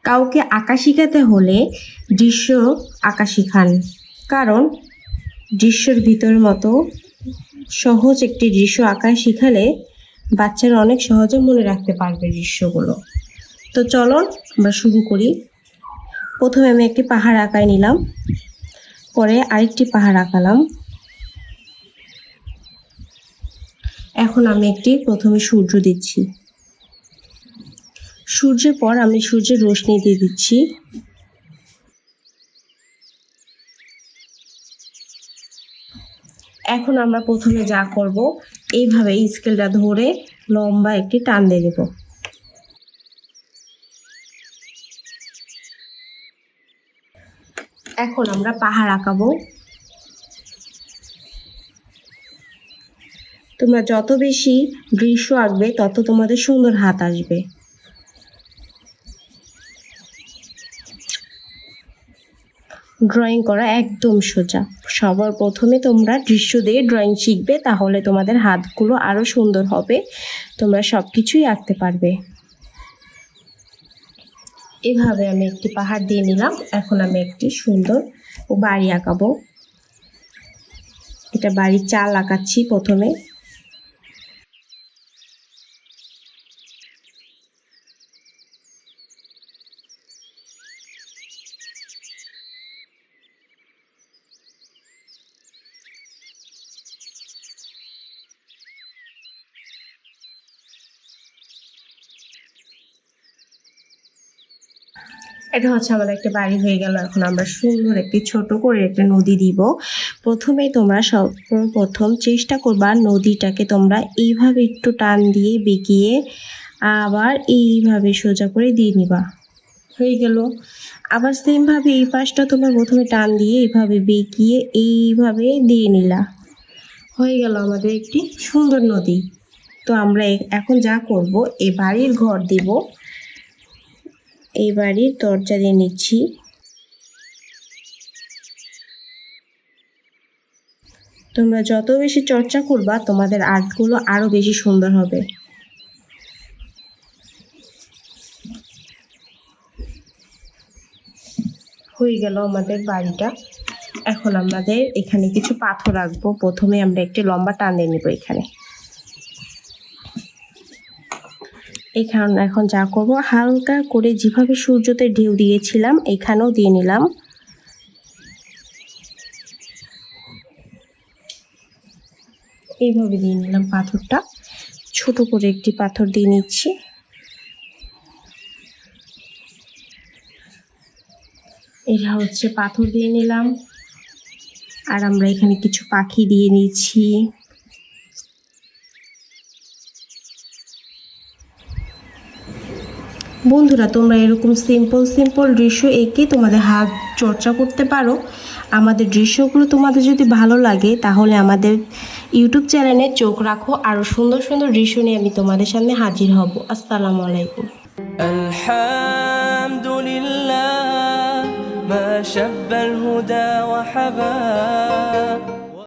কাউকে আঁকা শেখাতে হলে দৃশ্য আঁকা শেখান, কারণ দৃশ্যের ভিতর মতো সহজ একটি দৃশ্য আঁকা শেখালে বাচ্চারা অনেক সহজে মনে রাখতে পারবে দৃশ্যগুলো। তো চলো আমরা শুরু করি। প্রথমে আমি একটি পাহাড় আঁকায় নিলাম, পরে আরেকটি পাহাড় আঁকালাম। এখন আমি প্রথমে সূর্য দিচ্ছি। সূর্যের পর আমি সূর্যের রোশনি দিয়ে দিচ্ছি। এখন আমরা প্রথমে যা করব, এইভাবে স্কেলটা ধরে লম্বা একটি টান দিয়ে দেব। এখন আমরা পাহাড় আঁকাবো। তোমরা যত বেশি দৃশ্য আঁকবে তত তোমাদের সুন্দর হাত আসবে। ড্রয়িং করা একদম সোজা। সবার প্রথমে তোমরা দৃশ্য দিয়ে ড্রয়িং শিখবে, তাহলে তোমাদের হাতগুলো আরও সুন্দর হবে, তোমরা সব কিছুই আঁকতে পারবে। এভাবে আমি একটি পাহাড় দিয়ে নিলাম। এখন আমি একটি সুন্দর বাড়ি আঁকাবো। এটা বাড়ির চাল আঁকাচ্ছি প্রথমে। এটা হচ্ছে আমাদের একটা বাড়ি হয়ে গেল। এখন আমরা সুন্দর একটি ছোট করে একটা নদী দিব। প্রথমেই তোমরা সর্বপ্রথম চেষ্টা করবা নদীটাকে তোমরা এইভাবে একটু টান দিয়ে বেঁকিয়ে আবার এইভাবে সোজা করে দিয়ে নিবা। হয়ে গেল। আবার সেমভাবে এই পাশটা তোমরা প্রথমে টান দিয়ে এইভাবে বেঁকিয়ে এইভাবে দিয়ে নিলা। হয়ে গেল আমাদের একটি সুন্দর নদী। তো আমরা এখন যা করব, এই বাড়ির ঘর দিব। এই বাড়ির দরজা দিয়ে নিচ্ছি। তোমরা যত বেশি চর্চা করবা তোমাদের আর্টগুলো আরো বেশি সুন্দর হবে। হয়ে গেল আমাদের বাড়িটা। এখন আমাদের এখানে কিছু পাথর রাখবো। প্রথমে আমরা একটি লম্বা টান দিয়ে নেব এখানে। এখন যা করব, হালকা করে যেভাবে সূর্যতে ঢেউ দিয়েছিলাম এখানেও দিয়ে নিলাম। এইভাবে দিয়ে নিলাম পাথরটা। ছোট করে একটি পাথর দিয়ে নিচ্ছি। এটা হচ্ছে পাথর দিয়ে নিলাম। আর আমরা এখানে কিছু পাখি দিয়ে নিচ্ছি। বন্ধুরা, তোমরা এরকম সিম্পল দৃশ্য এঁকে তোমাদের হাত চর্চা করতে পারো। আমাদের দৃশ্যগুলো তোমাদের যদি ভালো লাগে তাহলে আমাদের ইউটিউব চ্যানেলে চোখ রাখো, আরও সুন্দর দৃশ্য নিয়ে আমি তোমাদের সামনে হাজির হব। আসসালামু আলাইকুম। আলহামদুলিল্লাহ মা শাব্বাল হুদা ওয়া হাবা।